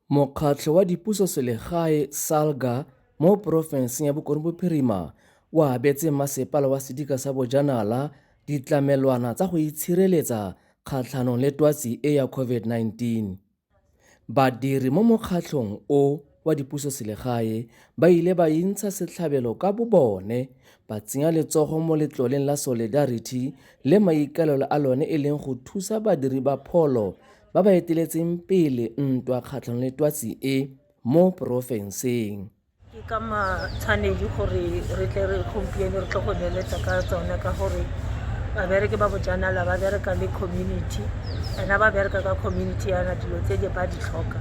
Mokgatlho wa Dipusoselegae SALGA mo porofenseng ya Bokone Bophirima o abetse Masepala wa Sedika sa Bojanala ditlamelwana tsa go itshireletsa kgatlhanong le twatsi e ya COVID-19. Badiri mo mokgatlhong o wa dipusoselegae ba ile ba intsha setlhabelo ka bobone ba tsenya letsogo mo letloleng la Solidarity le maikaelelo a lone e leng go thusa badiri ba pholo ba ba eteletseng pele ntwa kgatlhanong le twatsi e mo porofenseng. Ke ka matshwanedi gore re tle re gompieno re tlo go neletsa ka tsone ka gore babereki ba bojanala ba bereka le community ena ba bereka ka community yana dilo tse di ba di tlhoka,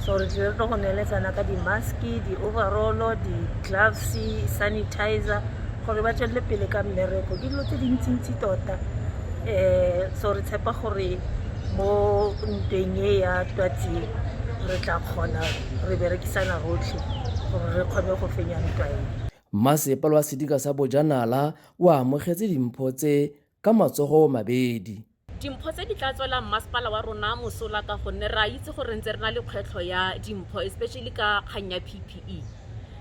so re tle re tlo go neletsana ka di-maski, di-overall, di-gloves, sanitizer gore ba tswelele pele ka mmereko ke dilo tse dintsintsi tota. So re tshepa gore mo ntweng e ya twatsi re tla kgona re berekisana rotlhe gore re kgone go fenya ntwa e. Masepala wa Sedika sa Bojanala o amogetse dimpho tse ka matsogo mabedi. Dimpho tse di tla tswelang masepala wa rona mosola ka gonne re a itse gore ntse re na le kgwetlho ya dimpho especially ka kgang ya PPE.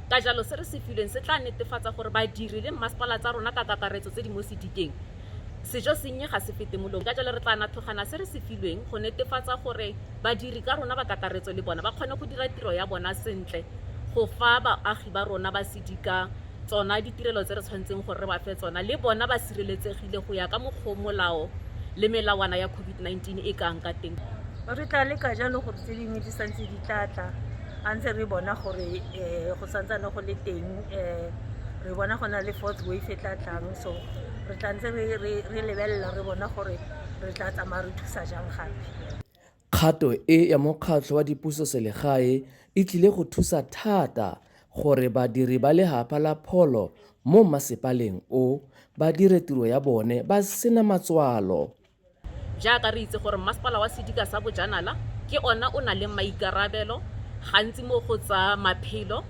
Ka jalo se re se filweng se tla netefatsa gore badiri le masepala tsa rona ka kakaretso tse di mo sedikeng sejo sennye ga se fete molong. Ka jalo re tla nathogana se re se filweng go netefatsa gore badiri ka rona ba kakaretso le bona ba kgone go dira tiro ya bona sentle, go fa baagi ba rona ba sedika tsona ditirelo tse re tshwanetseng gore re ba fe tsona le bona ba sireletsegile go ya ka mokgwa molao le melawana ya COVID-19 e kang ka teng. Re tla leka jalo gore tse dingwe di santse di tlatla a ntse re bona gore go santsane go le teng re bona go na le fourth wave e tla tlang, so re tla ntse re lebelela re bona gore re tla tsamaya re thusa jang gape. Kgato e ya mokgatlho wa dipusoselegae e tlile go thusa thata gore badiri ba lehapa la pholo mo masepaleng o ba dire tiro ya bone ba sena matswalo. Jaaka re itse gore masepala wa Sedika sa Bojanala ke ona o na le maikarabelo gantsi mo go tsa maphelo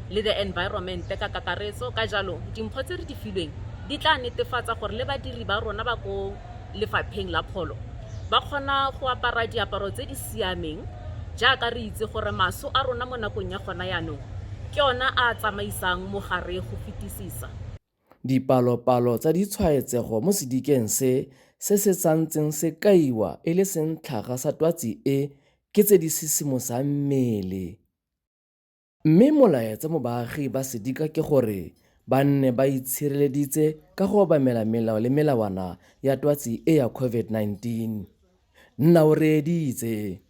le the environment ka kakaretso. Ka jalo dimpho tse re di filweng di tla netefatsa gore le badiri ba rona ba ko lefapheng la pholo ba kgona go apara diaparo tse di siameng, jaaka re itse gore maso a rona mo nakong ya gona yaanong ke ona a tsamaisang mogare go fetisisa. Dipalopalo tsa ditshwaetsego mo sedikeng se se tsantseng se kaiwa e le sentlhaga sa twatsi e ke tse di sisimosang mmele. Mme molaetsa mo baagi ba sedika ke gore ba nne ba itshireleditse ka go obamela melao le melawana ya twatsi e ya COVID-19. Nna o reeditse.